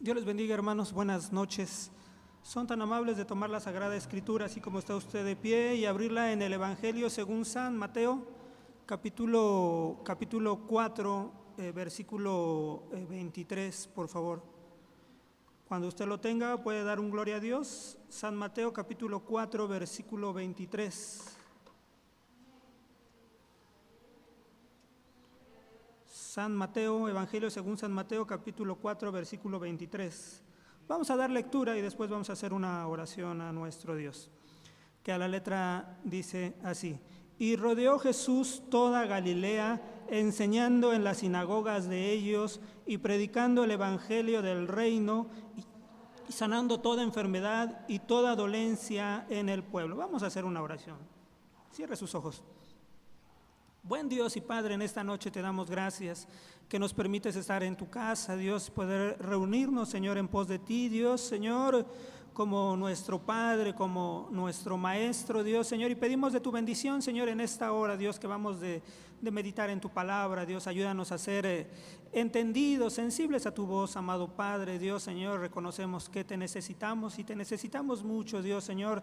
Dios les bendiga, hermanos, buenas noches. Son tan amables de tomar la Sagrada Escritura, así como está usted de pie, y abrirla en el Evangelio según San Mateo, capítulo 4, versículo 23, por favor. Cuando usted lo tenga, puede dar un gloria a Dios. San Mateo, capítulo 4, versículo 23. San Mateo, Evangelio según San Mateo, capítulo 4, versículo 23. Vamos a dar lectura y después vamos a hacer una oración a nuestro Dios, que a la letra dice así: Y rodeó Jesús toda Galilea, enseñando en las sinagogas de ellos y predicando el evangelio del reino y sanando toda enfermedad y toda dolencia en el pueblo. Vamos a hacer una oración. Cierre sus ojos. Buen Dios y Padre, en esta noche te damos gracias que nos permites estar en tu casa, Dios, poder reunirnos, Señor, en pos de ti, Dios, Señor, como nuestro Padre, como nuestro Maestro, Dios, Señor, y pedimos de tu bendición, Señor, en esta hora, Dios, que vamos de meditar en tu palabra, Dios, ayúdanos a ser entendidos, sensibles a tu voz, amado Padre, Dios, Señor, reconocemos que te necesitamos y te necesitamos mucho, Dios, Señor,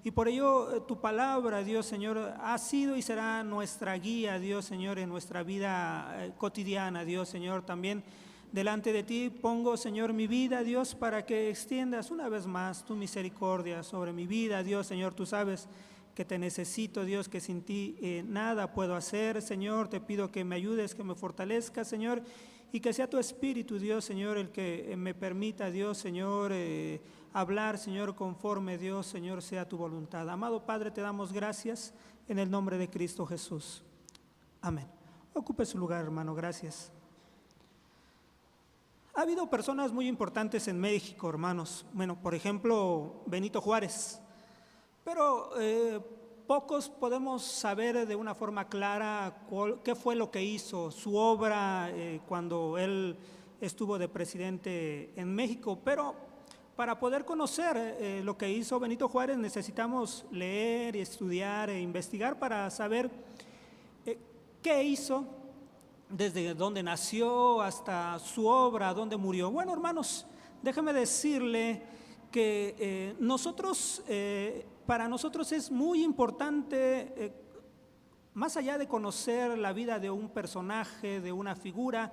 y por ello tu palabra, Dios, Señor, ha sido y será nuestra guía, Dios, Señor, en nuestra vida cotidiana, Dios, Señor, también delante de ti pongo, Señor, mi vida, Dios, para que extiendas una vez más tu misericordia sobre mi vida, Dios, Señor, tú sabes que te necesito, Dios, que sin ti nada puedo hacer, Señor, te pido que me ayudes, que me fortalezcas, Señor, y que sea tu Espíritu, Dios, Señor, el que me permita, Dios, Señor, hablar, Señor, conforme, Dios, Señor, sea tu voluntad. Amado Padre, te damos gracias en el nombre de Cristo Jesús. Amén. Ocupe su lugar, hermano, gracias. Ha habido personas muy importantes en México, hermanos. Bueno, por ejemplo, Benito Juárez. Pero pocos podemos saber de una forma clara qué fue lo que hizo, su obra cuando él estuvo de presidente en México. Pero para poder conocer lo que hizo Benito Juárez necesitamos leer, estudiar e investigar para saber qué hizo, desde dónde nació hasta su obra, dónde murió. Bueno, hermanos, déjeme decirle que para nosotros es muy importante, más allá de conocer la vida de un personaje, de una figura,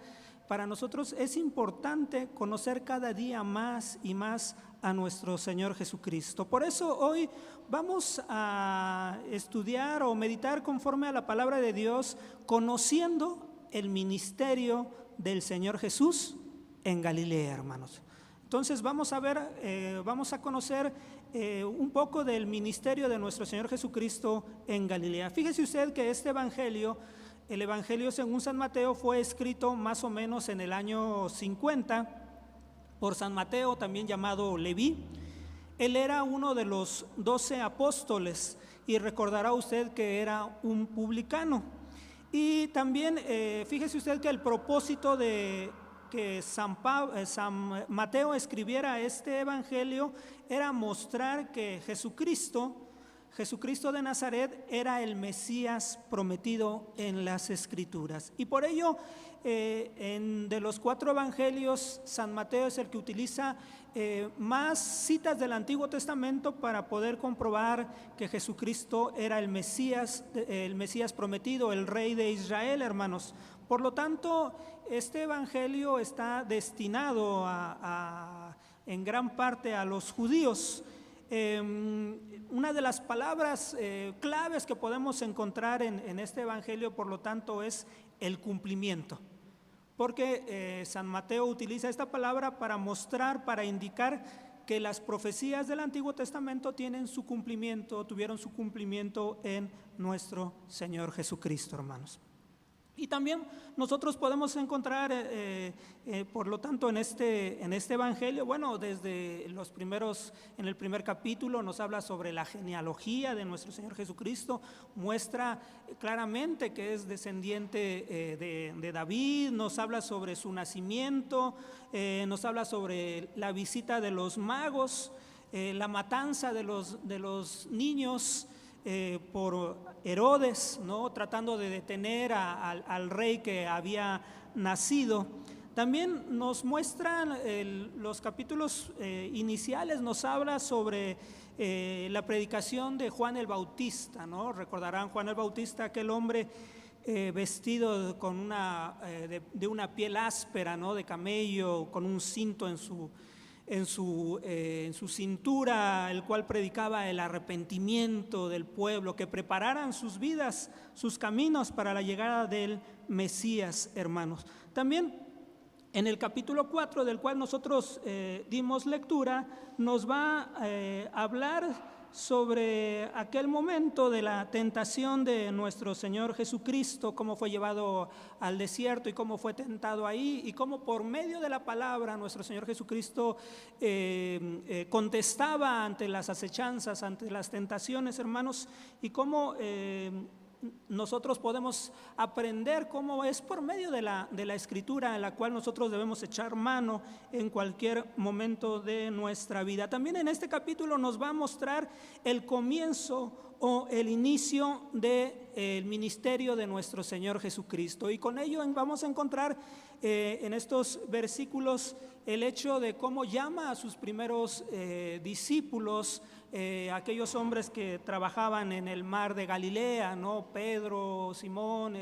para nosotros es importante conocer cada día más y más a nuestro Señor Jesucristo. Por eso hoy vamos a estudiar o meditar conforme a la palabra de Dios, conociendo el ministerio del Señor Jesús en Galilea, hermanos. Entonces vamos a ver, vamos a conocer un poco del ministerio de nuestro Señor Jesucristo en Galilea. Fíjese usted que este evangelio, el evangelio según San Mateo, fue escrito más o menos en el año 50 por San Mateo, también llamado Leví. Él era uno de los 12 apóstoles y recordará usted que era un publicano. Y también fíjese usted que el propósito de que San Mateo escribiera este evangelio era mostrar que Jesucristo de Nazaret era el Mesías prometido en las Escrituras. Y por ello, de los 4 evangelios, San Mateo es el que utiliza más citas del Antiguo Testamento para poder comprobar que Jesucristo era el Mesías prometido, el Rey de Israel, hermanos. Por lo tanto, este evangelio está destinado en gran parte a los judíos. Una de las palabras claves que podemos encontrar en este evangelio, por lo tanto, es el cumplimiento, porque San Mateo utiliza esta palabra para mostrar, para indicar que las profecías del Antiguo Testamento tuvieron su cumplimiento en nuestro Señor Jesucristo, hermanos. Y también nosotros podemos encontrar, por lo tanto, en este evangelio, bueno, desde en el primer capítulo nos habla sobre la genealogía de nuestro Señor Jesucristo, muestra claramente que es descendiente de David, nos habla sobre su nacimiento, nos habla sobre la visita de los magos, la matanza de los niños, por Herodes, ¿no? Tratando de detener al rey que había nacido. También nos muestran los capítulos iniciales, nos habla sobre la predicación de Juan el Bautista, ¿no? Recordarán Juan el Bautista, aquel hombre vestido de una piel áspera, ¿no? De camello, con un cinto en su cintura, el cual predicaba el arrepentimiento del pueblo, que prepararan sus vidas, sus caminos para la llegada del Mesías, hermanos. También en el capítulo 4, del cual nosotros dimos lectura, nos va a hablar sobre aquel momento de la tentación de nuestro Señor Jesucristo, cómo fue llevado al desierto y cómo fue tentado ahí, y cómo por medio de la palabra nuestro Señor Jesucristo contestaba ante las acechanzas, ante las tentaciones, hermanos, y cómo nosotros podemos aprender cómo es por medio de la Escritura, en la cual nosotros debemos echar mano en cualquier momento de nuestra vida. También en este capítulo nos va a mostrar el comienzo o el inicio del ministerio de nuestro Señor Jesucristo, y con ello vamos a encontrar en estos versículos el hecho de cómo llama a sus primeros discípulos, aquellos hombres que trabajaban en el mar de Galilea, ¿no? Pedro, Simón,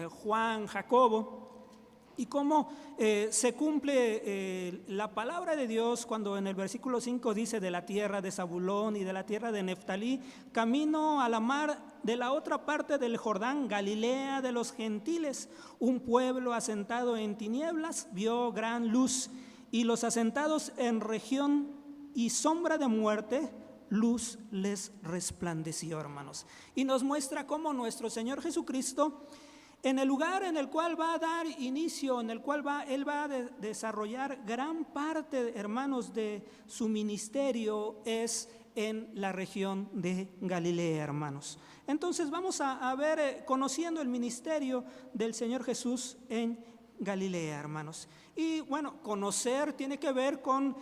Juan, Jacobo, y cómo se cumple la palabra de Dios cuando en el versículo 5 dice: de la tierra de Zabulón y de la tierra de Neftalí, camino a la mar de la otra parte del Jordán, Galilea de los gentiles, un pueblo asentado en tinieblas vio gran luz, y los asentados en región y sombra de muerte, luz les resplandeció, hermanos. Y nos muestra cómo nuestro Señor Jesucristo, en el lugar en el cual va a dar inicio, en el cual Él va a desarrollar gran parte, hermanos, de su ministerio, es en la región de Galilea, hermanos. Entonces vamos a ver, conociendo el ministerio del Señor Jesús en Galilea, hermanos. Y bueno, conocer tiene que ver con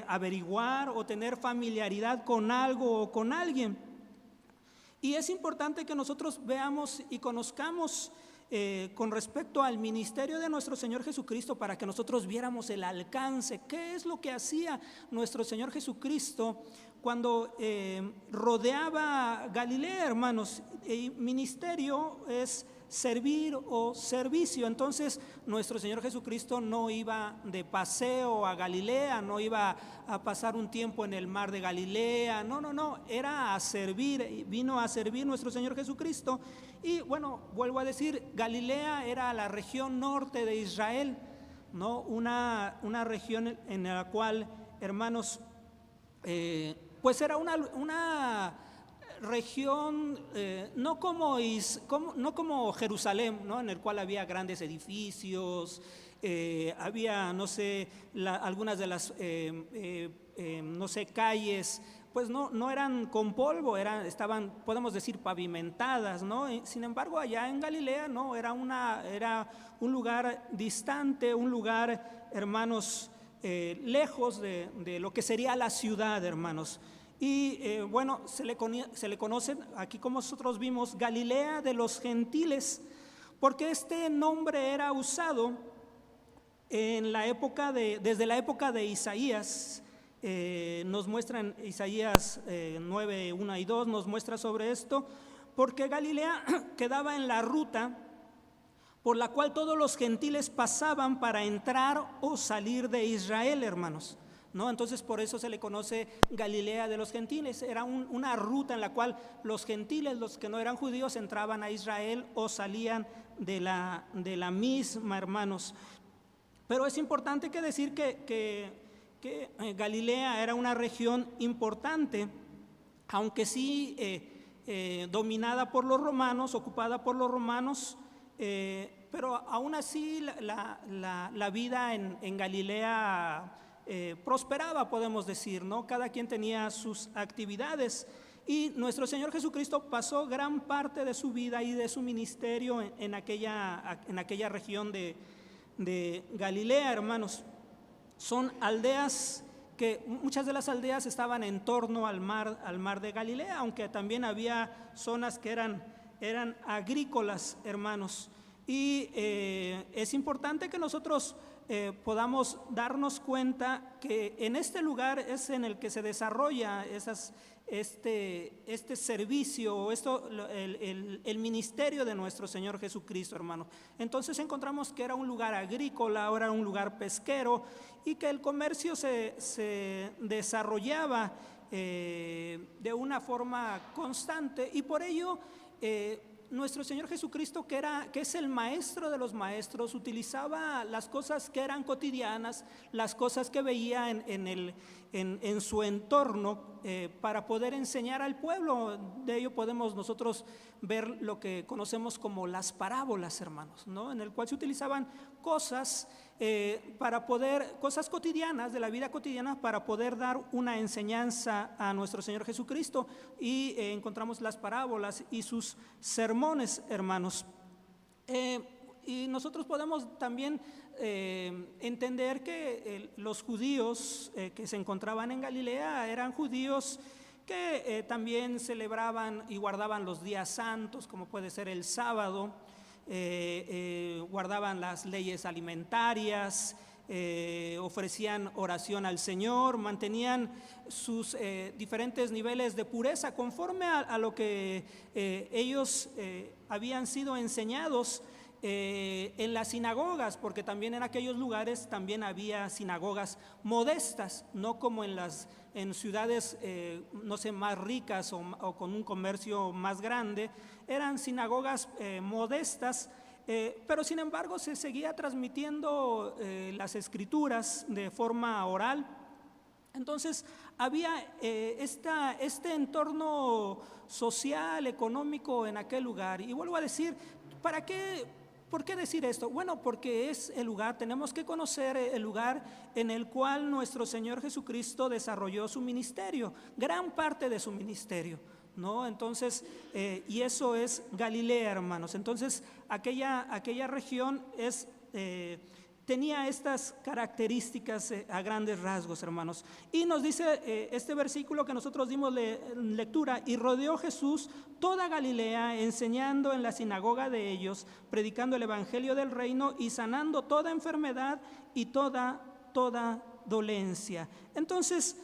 averiguar o tener familiaridad con algo o con alguien. Y es importante que nosotros veamos y conozcamos con respecto al ministerio de nuestro Señor Jesucristo, para que nosotros viéramos el alcance. ¿Qué es lo que hacía nuestro Señor Jesucristo cuando rodeaba Galilea, hermanos? El ministerio es servir o servicio. Entonces nuestro Señor Jesucristo no iba de paseo a Galilea, no iba a pasar un tiempo en el mar de Galilea, no, era a servir, vino a servir nuestro Señor Jesucristo. Y bueno, vuelvo a decir, Galilea era la región norte de Israel, ¿no? Una región en la cual, hermanos, pues era una región no como Jerusalén, ¿no? En el cual había grandes edificios, había, no sé, algunas de las no sé, calles, pues no eran con polvo, estaban, podemos decir, pavimentadas, ¿no? Sin embargo, allá en Galilea no, era un lugar distante, un lugar, hermanos, lejos de lo que sería la ciudad, hermanos. Y bueno, se le conoce aquí, como nosotros vimos, Galilea de los gentiles, porque este nombre era usado en desde la época de Isaías. Nos muestran Isaías 9, 1 y 2, nos muestra sobre esto, porque Galilea quedaba en la ruta por la cual todos los gentiles pasaban para entrar o salir de Israel, hermanos, ¿no? Entonces por eso se le conoce Galilea de los gentiles. Era una ruta en la cual los gentiles, los que no eran judíos, entraban a Israel o salían de la misma, hermanos. Pero es importante que decir que Galilea era una región importante, aunque sí dominada por los romanos, ocupada por los romanos, pero aún así la vida en Galilea prosperaba, podemos decir, ¿no? Cada quien tenía sus actividades, y nuestro Señor Jesucristo pasó gran parte de su vida y de su ministerio en aquella región de Galilea, hermanos. Son aldeas que muchas de las aldeas estaban en torno al mar de Galilea, aunque también había zonas que eran agrícolas, hermanos. Y es importante que nosotros podamos darnos cuenta que en este lugar es en el que se desarrolla este servicio, el ministerio de nuestro Señor Jesucristo, hermano. Entonces encontramos que era un lugar agrícola, ahora un lugar pesquero, y que el comercio se desarrollaba de una forma constante, y por ello nuestro Señor Jesucristo, que es el maestro de los maestros, utilizaba las cosas que eran cotidianas, las cosas que veía en su entorno para poder enseñar al pueblo. De ello podemos nosotros ver lo que conocemos como las parábolas, hermanos, ¿no? En el cual se utilizaban cosas cosas cotidianas, de la vida cotidiana, para poder dar una enseñanza a nuestro Señor Jesucristo. Y encontramos las parábolas y sus sermones, hermanos. Y nosotros podemos también entender que los judíos que se encontraban en Galilea eran judíos que también celebraban y guardaban los días santos, como puede ser el sábado. Guardaban las leyes alimentarias, ofrecían oración al Señor, mantenían sus diferentes niveles de pureza conforme a lo que ellos habían sido enseñados en las sinagogas, porque también en aquellos lugares también había sinagogas modestas, no como en ciudades no sé, más ricas o con un comercio más grande. Eran sinagogas modestas, pero sin embargo se seguía transmitiendo las escrituras de forma oral. Entonces había este entorno social, económico en aquel lugar. Y vuelvo a decir, ¿por qué decir esto? Bueno, porque es el lugar, tenemos que conocer el lugar en el cual nuestro Señor Jesucristo desarrolló su ministerio, gran parte de su ministerio, ¿no? Entonces, y eso es Galilea, hermanos. Entonces, aquella región tenía estas características a grandes rasgos, hermanos. Y nos dice este versículo que nosotros dimos lectura: y rodeó Jesús toda Galilea, enseñando en la sinagoga de ellos, predicando el evangelio del reino y sanando toda enfermedad y toda dolencia. Entonces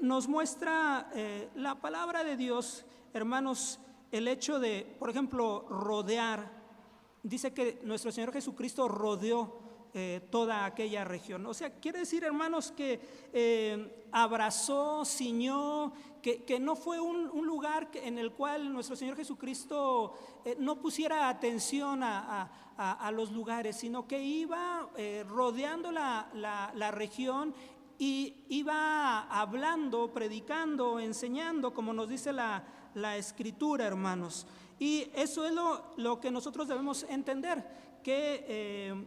nos muestra la palabra de Dios, hermanos, el hecho de, por ejemplo, rodear. Dice que nuestro Señor Jesucristo rodeó toda aquella región. O sea, quiere decir, hermanos, que abrazó, ciñó, que no fue un lugar en el cual nuestro Señor Jesucristo no pusiera atención a los lugares, sino que iba rodeando la región y iba hablando, predicando, enseñando, como nos dice la Escritura, hermanos. Y eso es lo que nosotros debemos entender, que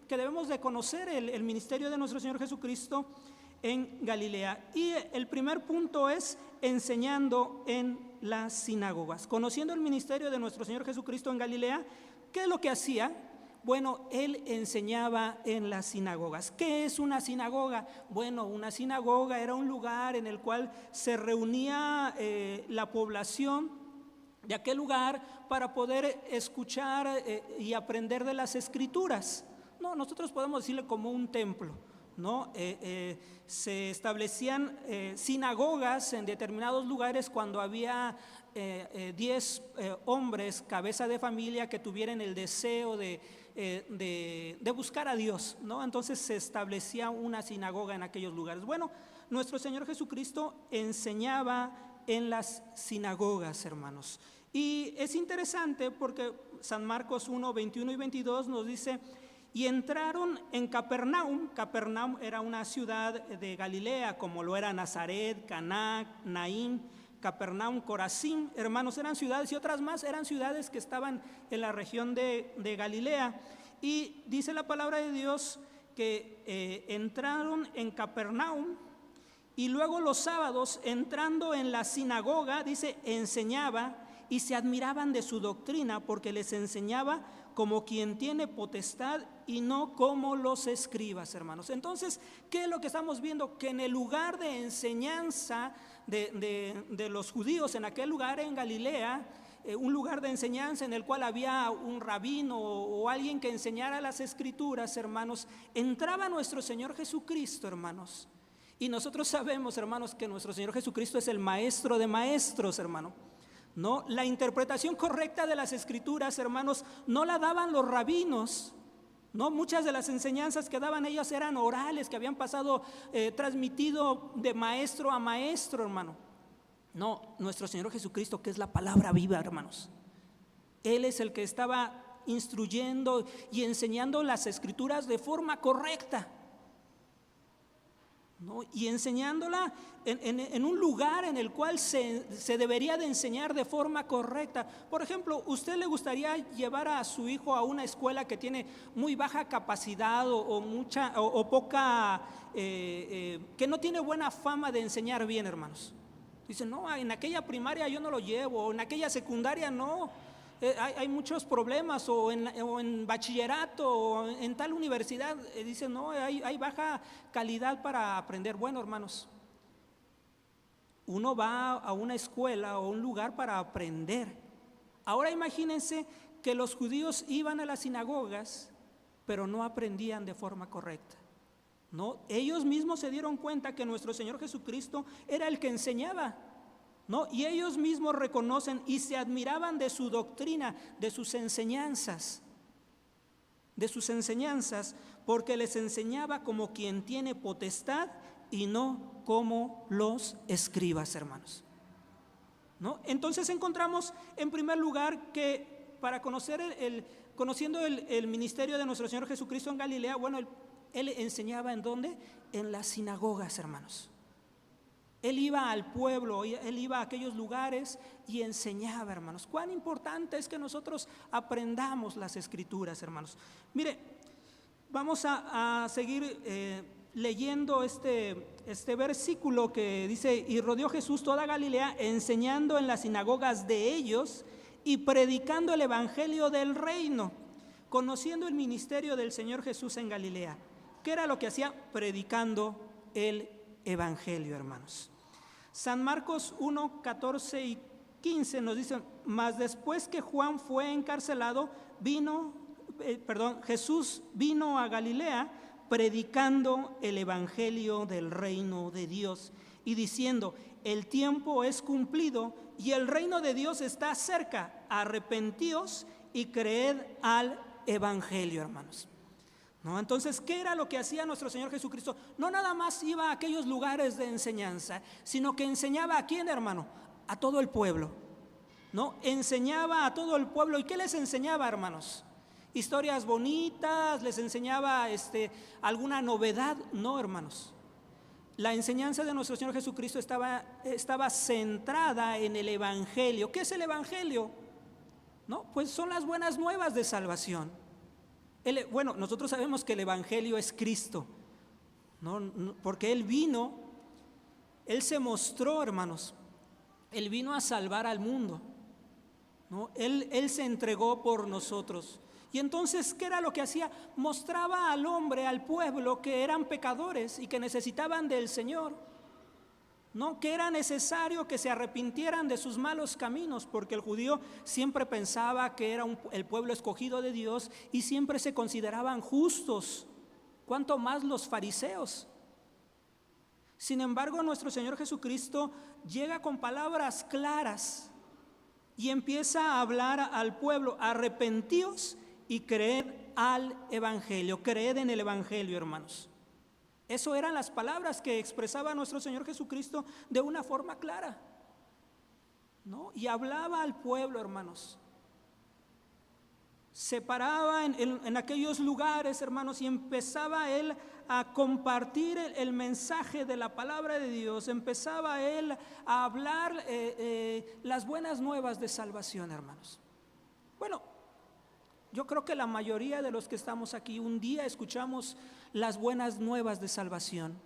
debemos de conocer el ministerio de nuestro Señor Jesucristo en Galilea. Y el primer punto es enseñando en las sinagogas. Conociendo el ministerio de nuestro Señor Jesucristo en Galilea, ¿qué es lo que hacía? Bueno, Él enseñaba en las sinagogas. ¿Qué es una sinagoga? Bueno, una sinagoga era un lugar en el cual se reunía la población de aquel lugar para poder escuchar y aprender de las Escrituras. No, nosotros podemos decirle como un templo, ¿no? Se establecían sinagogas en determinados lugares cuando había 10 hombres, cabeza de familia, que tuvieran el deseo de buscar a Dios, ¿no? Entonces se establecía una sinagoga en aquellos lugares. Bueno, nuestro Señor Jesucristo enseñaba en las sinagogas, hermanos. Y es interesante porque San Marcos 1, 21 y 22 nos dice: y entraron en Capernaum. Capernaum era una ciudad de Galilea, como lo era Nazaret, Caná, Naín, Capernaum, Corazín. Hermanos, eran ciudades, y otras más eran ciudades que estaban en la región de Galilea. Y dice la palabra de Dios que entraron en Capernaum, y luego los sábados, entrando en la sinagoga, dice, enseñaba, y se admiraban de su doctrina, porque les enseñaba como quien tiene potestad y no como los escribas, hermanos. Entonces, ¿qué es lo que estamos viendo? Que en el lugar de enseñanza de los judíos, en aquel lugar en Galilea, un lugar de enseñanza en el cual había un rabino o alguien que enseñara las escrituras, hermanos, entraba nuestro Señor Jesucristo, hermanos. Y nosotros sabemos, hermanos, que nuestro Señor Jesucristo es el maestro de maestros, hermano. No, la interpretación correcta de las escrituras, hermanos, no la daban los rabinos. No, muchas de las enseñanzas que daban ellos eran orales, que habían pasado transmitido de maestro a maestro, hermano. No, nuestro Señor Jesucristo, que es la palabra viva, hermanos. Él es el que estaba instruyendo y enseñando las escrituras de forma correcta, ¿no? Y enseñándola en un lugar en el cual se debería de enseñar de forma correcta. Por ejemplo, ¿usted le gustaría llevar a su hijo a una escuela que tiene muy baja capacidad o poca, que no tiene buena fama de enseñar bien, hermanos? Dicen, no, en aquella primaria yo no lo llevo, o en aquella secundaria no. Hay muchos problemas, o en bachillerato, o en tal universidad, dicen, no, hay baja calidad para aprender. Bueno, hermanos, uno va a una escuela o un lugar para aprender. Ahora imagínense que los judíos iban a las sinagogas, pero no aprendían de forma correcta. No, ellos mismos se dieron cuenta que nuestro Señor Jesucristo era el que enseñaba. ¿No? Y ellos mismos reconocen y se admiraban de su doctrina, de sus enseñanzas, porque les enseñaba como quien tiene potestad y no como los escribas, hermanos. ¿No? Entonces encontramos en primer lugar que para conociendo el ministerio de nuestro Señor Jesucristo en Galilea, bueno, él enseñaba ¿en dónde? En las sinagogas, hermanos. Él iba al pueblo, él iba a aquellos lugares y enseñaba, hermanos. Cuán importante es que nosotros aprendamos las escrituras, hermanos. Mire, vamos a seguir leyendo este versículo que dice: y rodeó Jesús toda Galilea, enseñando en las sinagogas de ellos y predicando el evangelio del reino, conociendo el ministerio del Señor Jesús en Galilea. ¿Qué era lo que hacía? Predicando el evangelio, hermanos. San Marcos 1, 14 y 15 nos dice: mas después que Juan fue encarcelado, Jesús vino a Galilea predicando el evangelio del reino de Dios y diciendo: el tiempo es cumplido y el reino de Dios está cerca, arrepentíos y creed al evangelio, hermanos. ¿No? Entonces, ¿qué era lo que hacía nuestro Señor Jesucristo? No nada más iba a aquellos lugares de enseñanza, sino que enseñaba ¿a quién, hermano? A todo el pueblo, ¿no? Enseñaba a todo el pueblo. ¿Y qué les enseñaba, hermanos? ¿Historias bonitas? ¿Les enseñaba alguna novedad? No, hermanos. La enseñanza de nuestro Señor Jesucristo estaba centrada en el evangelio. ¿Qué es el evangelio? ¿No? Pues son las buenas nuevas de salvación. Bueno, nosotros sabemos que el evangelio es Cristo, ¿no? Porque Él vino, Él se mostró, hermanos, Él vino a salvar al mundo, ¿no? Él se entregó por nosotros. Y entonces, ¿qué era lo que hacía? Mostraba al hombre, al pueblo, que eran pecadores y que necesitaban del Señor, ¿no? Que era necesario que se arrepintieran de sus malos caminos, porque el judío siempre pensaba que era el pueblo escogido de Dios y siempre se consideraban justos, cuanto más los fariseos. Sin embargo, nuestro Señor Jesucristo llega con palabras claras y empieza a hablar al pueblo: arrepentíos y creed al evangelio, creed en el evangelio, hermanos. Eso eran las palabras que expresaba nuestro Señor Jesucristo de una forma clara, ¿no? Y hablaba al pueblo, hermanos. Se paraba en aquellos lugares, hermanos, y empezaba Él a compartir el mensaje de la palabra de Dios. Empezaba Él a hablar las buenas nuevas de salvación, hermanos. Bueno, yo creo que la mayoría de los que estamos aquí un día escuchamos las buenas nuevas de salvación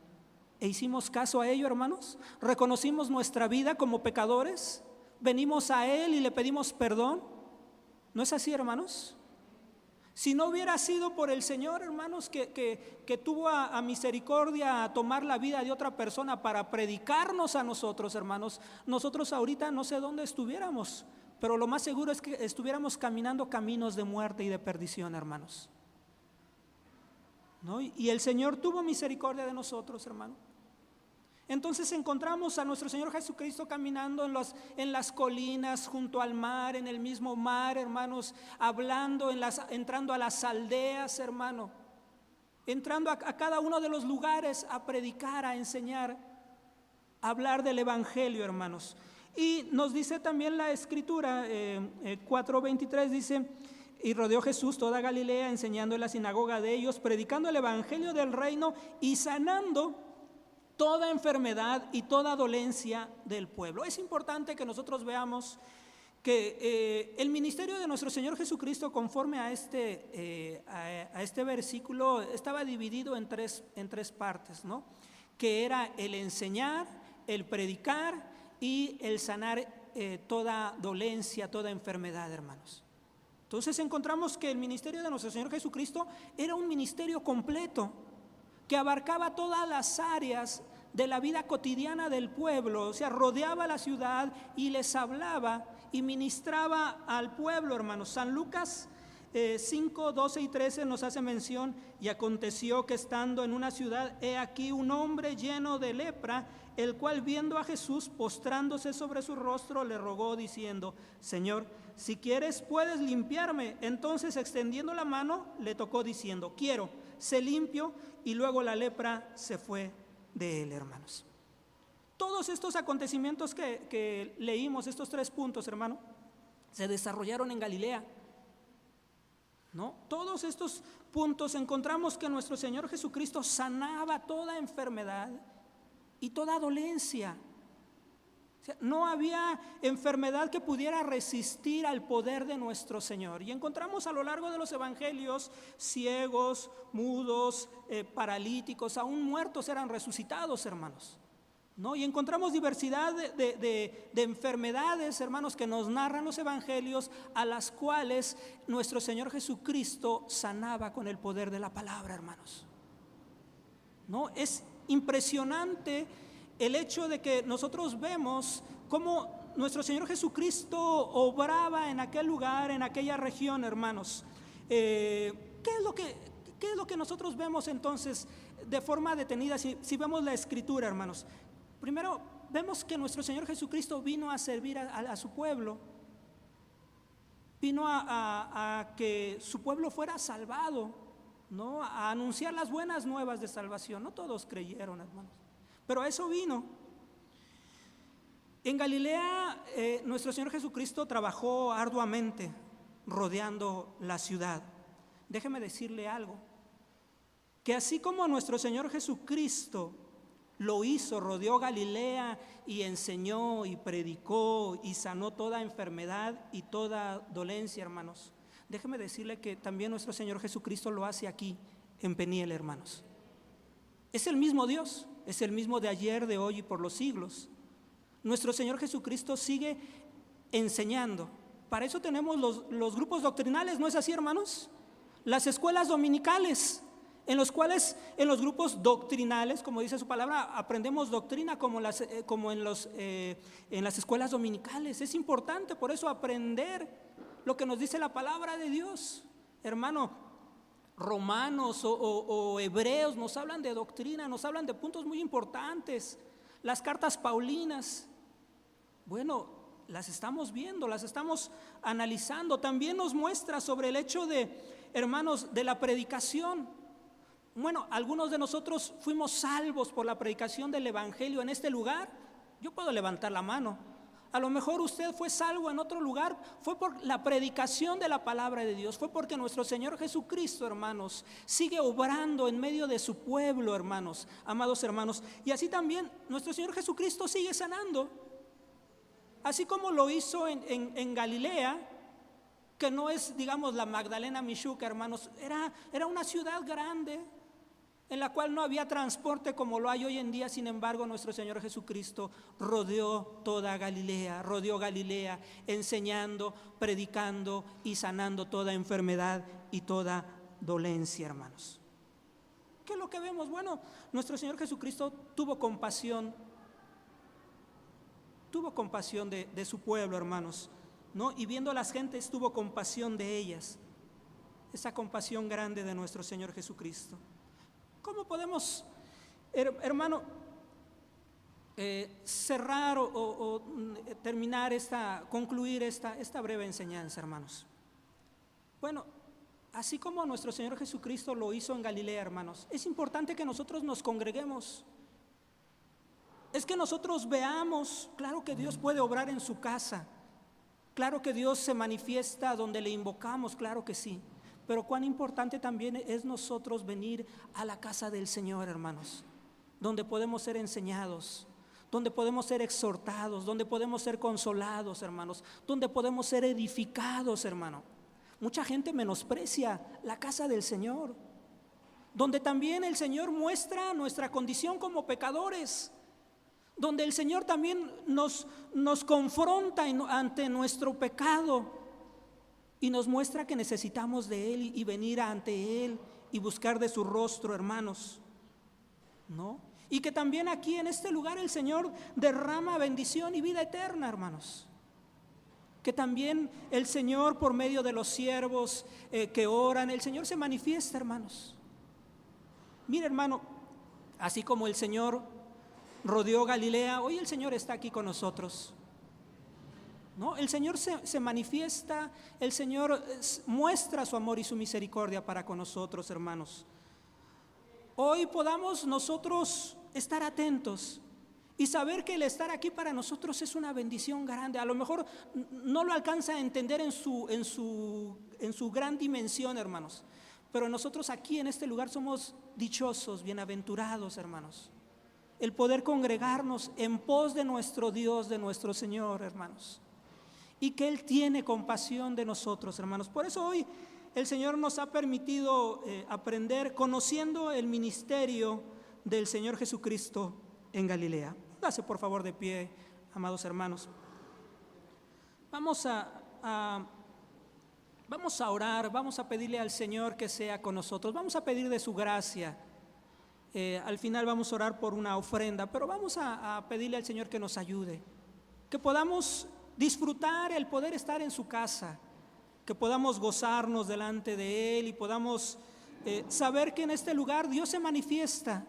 e hicimos caso a ello, hermanos. Reconocimos nuestra vida como pecadores, venimos a Él y le pedimos perdón. ¿No es así, hermanos? Si no hubiera sido por el Señor, hermanos, que tuvo a misericordia a tomar la vida de otra persona para predicarnos a nosotros, hermanos, nosotros ahorita no sé dónde estuviéramos, pero lo más seguro es que estuviéramos caminando caminos de muerte y de perdición, hermanos, ¿no? Y el Señor tuvo misericordia de nosotros, hermano. Entonces encontramos a nuestro Señor Jesucristo caminando en las colinas, junto al mar, en el mismo mar, hermanos, hablando, entrando a las aldeas, hermano, entrando a cada uno de los lugares a predicar, a enseñar, a hablar del Evangelio, hermanos. Y nos dice también la Escritura, 4:23 dice: y rodeó Jesús toda Galilea, enseñando en la sinagoga de ellos, predicando el Evangelio del reino y sanando toda enfermedad y toda dolencia del pueblo. Es importante que nosotros veamos que el ministerio de nuestro Señor Jesucristo, conforme a este versículo, estaba dividido en tres partes, ¿no? Que era el enseñar, el predicar y el sanar toda dolencia, toda enfermedad, hermanos. Entonces encontramos que el ministerio de nuestro Señor Jesucristo era un ministerio completo, que abarcaba todas las áreas de la vida cotidiana del pueblo. O sea, rodeaba la ciudad y les hablaba y ministraba al pueblo, hermanos. San Lucas 5, 12 y 13 nos hace mención: y aconteció que estando en una ciudad, he aquí un hombre lleno de lepra, el cual, viendo a Jesús, postrándose sobre su rostro, le rogó diciendo: Señor, si quieres puedes limpiarme. Entonces, extendiendo la mano, le tocó diciendo: quiero, sé limpio. Y luego la lepra se fue de él, hermanos. Todos estos acontecimientos que leímos, estos 3 puntos, hermano, se desarrollaron en Galilea, ¿no? Todos estos puntos encontramos que nuestro Señor Jesucristo sanaba toda enfermedad y toda dolencia. O sea, no había enfermedad que pudiera resistir al poder de nuestro Señor. Y encontramos a lo largo de los evangelios ciegos, mudos, paralíticos, aún muertos eran resucitados, hermanos, ¿no? Y encontramos diversidad de enfermedades, hermanos, que nos narran los evangelios, a las cuales nuestro Señor Jesucristo sanaba con el poder de la palabra, hermanos, ¿no? Es impresionante el hecho de que nosotros vemos cómo nuestro Señor Jesucristo obraba en aquel lugar, en aquella región, hermanos. ¿Qué es lo que nosotros vemos entonces de forma detenida si vemos la Escritura, hermanos? Primero, vemos que nuestro Señor Jesucristo vino a servir a su pueblo, vino a que su pueblo fuera salvado, ¿no? A anunciar las buenas nuevas de salvación. No todos creyeron, hermanos, pero a eso vino. En Galilea, nuestro Señor Jesucristo trabajó arduamente rodeando la ciudad. Déjeme decirle algo, que así como nuestro Señor Jesucristo lo hizo, rodeó Galilea y enseñó y predicó y sanó toda enfermedad y toda dolencia, hermanos, déjeme decirle que también nuestro Señor Jesucristo lo hace aquí en Peniel, hermanos. Es el mismo Dios, es el mismo de ayer, de hoy y por los siglos. Nuestro Señor Jesucristo sigue enseñando. Para eso tenemos los grupos doctrinales, ¿no es así, hermanos? Las escuelas dominicales, en los cuales en los grupos doctrinales, como dice su palabra, aprendemos doctrina como en las escuelas dominicales. Es importante por eso aprender lo que nos dice la palabra de Dios, hermano. Romanos o Hebreos nos hablan de doctrina, nos hablan de puntos muy importantes. Las cartas paulinas, bueno, las estamos viendo, las estamos analizando. También nos muestra sobre el hecho de, hermanos, de la predicación. Bueno, algunos de nosotros fuimos salvos por la predicación del Evangelio en este lugar. Yo puedo levantar la mano. A lo mejor usted fue salvo en otro lugar, fue por la predicación de la palabra de Dios, fue porque nuestro Señor Jesucristo, hermanos, sigue obrando en medio de su pueblo, hermanos, amados hermanos. Y así también nuestro Señor Jesucristo sigue sanando, así como lo hizo en Galilea, que no es, digamos, la Magdalena Mixhuca, hermanos, era una ciudad grande, en la cual no había transporte como lo hay hoy en día. Sin embargo, nuestro Señor Jesucristo rodeó Galilea, enseñando, predicando y sanando toda enfermedad y toda dolencia, hermanos. ¿Qué es lo que vemos? Bueno, nuestro Señor Jesucristo tuvo compasión de su pueblo, hermanos. ¿no? Y viendo a las gentes tuvo compasión de ellas. Esa compasión grande de nuestro Señor Jesucristo. ¿Cómo podemos, hermano, cerrar o terminar concluir esta breve enseñanza, hermanos? Bueno, así como nuestro Señor Jesucristo lo hizo en Galilea, hermanos, es importante que nosotros nos congreguemos. Es que nosotros veamos, claro que Dios puede obrar en su casa, claro que Dios se manifiesta donde le invocamos, claro que sí, pero cuán importante también es nosotros venir a la casa del Señor, hermanos, donde podemos ser enseñados, donde podemos ser exhortados, donde podemos ser consolados, hermanos, donde podemos ser edificados, hermano. Mucha gente menosprecia la casa del Señor, donde también el Señor muestra nuestra condición como pecadores, donde el Señor también nos confronta ante nuestro pecado y nos muestra que necesitamos de Él y venir ante Él y buscar de su rostro, hermanos, ¿no? Y que también aquí en este lugar el Señor derrama bendición y vida eterna, hermanos. Que también el Señor, por medio de los siervos que oran, el Señor se manifiesta, hermanos. Mire, hermano, así como el Señor rodeó Galilea, hoy el Señor está aquí con nosotros, ¿no? El Señor se manifiesta, el Señor muestra su amor y su misericordia para con nosotros, hermanos. Hoy podamos nosotros estar atentos y saber que el estar aquí para nosotros es una bendición grande. A lo mejor no lo alcanza a entender en su gran dimensión, hermanos, pero nosotros aquí en este lugar somos dichosos, bienaventurados, hermanos. El poder congregarnos en pos de nuestro Dios, de nuestro Señor, hermanos, y que Él tiene compasión de nosotros, hermanos. Por eso hoy el Señor nos ha permitido aprender conociendo el ministerio del Señor Jesucristo en Galilea. Póngase por favor de pie, amados hermanos. Vamos a orar, vamos a pedirle al Señor que sea con nosotros, vamos a pedir de su gracia. Al final vamos a orar por una ofrenda, pero vamos a pedirle al Señor que nos ayude, que podamos disfrutar el poder estar en su casa, que podamos gozarnos delante de Él y podamos saber que en este lugar Dios se manifiesta,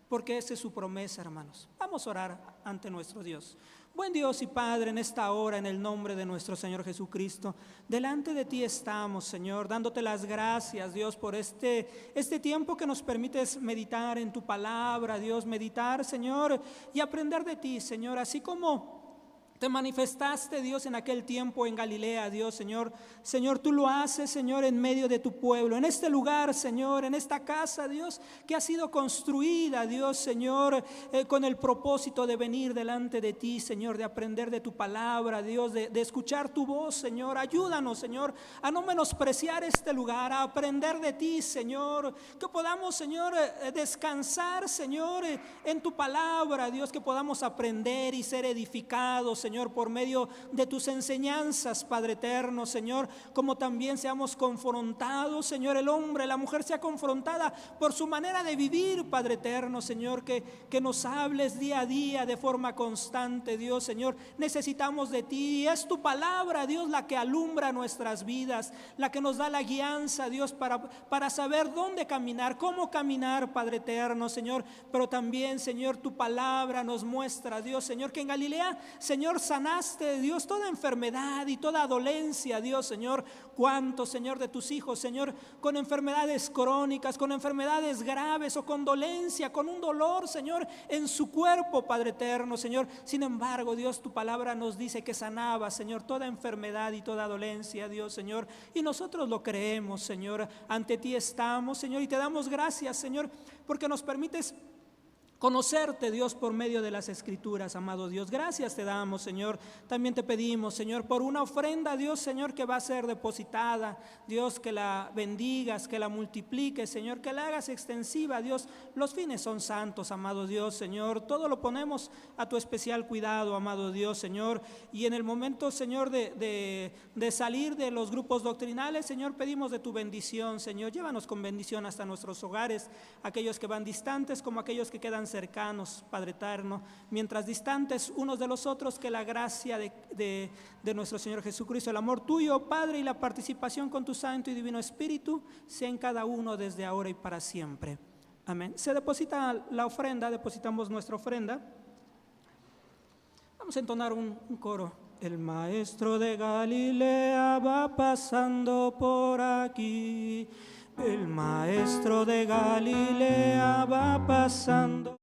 porque esa es su promesa, hermanos. Vamos a orar ante nuestro Dios. Buen Dios y Padre, en esta hora, en el nombre de nuestro Señor Jesucristo, delante de ti estamos, Señor, dándote las gracias, Dios, por este tiempo que nos permites meditar en tu palabra, Dios, meditar, Señor, y aprender de ti, Señor, así como te manifestaste, Dios, en aquel tiempo en Galilea, Dios, Señor, tú lo haces, Señor, en medio de tu pueblo, en este lugar, Señor, en esta casa, Dios, que ha sido construida, Dios, Señor, con el propósito de venir delante de ti, Señor, de aprender de tu palabra, Dios, de escuchar tu voz, Señor. Ayúdanos, Señor, a no menospreciar este lugar, a aprender de ti, Señor, que podamos, Señor, descansar, Señor, en tu palabra, Dios, que podamos aprender y ser edificados, Señor, por medio de tus enseñanzas, Padre eterno, Señor, como también seamos confrontados, Señor, el hombre, la mujer sea confrontada por su manera de vivir, Padre eterno, Señor, que nos hables día a día de forma constante, Dios, Señor, necesitamos de ti, es tu palabra, Dios, la que alumbra nuestras vidas, la que nos da la guianza, Dios, para saber dónde caminar, cómo caminar, Padre eterno, Señor, pero también, Señor, tu palabra nos muestra, Dios, Señor, que en Galilea, Señor, sanaste, Dios, toda enfermedad y toda dolencia, Dios, Señor. Cuántos, Señor, de tus hijos, Señor, con enfermedades crónicas, con enfermedades graves o con dolencia, con un dolor, Señor, en su cuerpo, Padre eterno, Señor. Sin embargo, Dios, tu palabra nos dice que sanaba, Señor, toda enfermedad y toda dolencia, Dios, Señor. Y nosotros lo creemos, Señor. Ante ti estamos, Señor, y te damos gracias, Señor, porque nos permites conocerte, Dios, por medio de las Escrituras, amado Dios. Gracias te damos, Señor. También te pedimos, Señor, por una ofrenda, Dios, Señor, que va a ser depositada, Dios, que la bendigas, que la multipliques, Señor, que la hagas extensiva, Dios. Los fines son santos, amado Dios, Señor. Todo lo ponemos a tu especial cuidado, amado Dios, Señor. Y en el momento, Señor, de salir de los grupos doctrinales, Señor, pedimos de tu bendición, Señor. Llévanos con bendición hasta nuestros hogares, aquellos que van distantes como aquellos que quedan sean cercanos, Padre eterno, mientras distantes unos de los otros, que la gracia de nuestro Señor Jesucristo, el amor tuyo, Padre, y la participación con tu Santo y Divino Espíritu, sea en cada uno desde ahora y para siempre. Amén. Se deposita la ofrenda, depositamos nuestra ofrenda. Vamos a entonar un coro. El maestro de Galilea va pasando por aquí. El maestro de Galilea va pasando.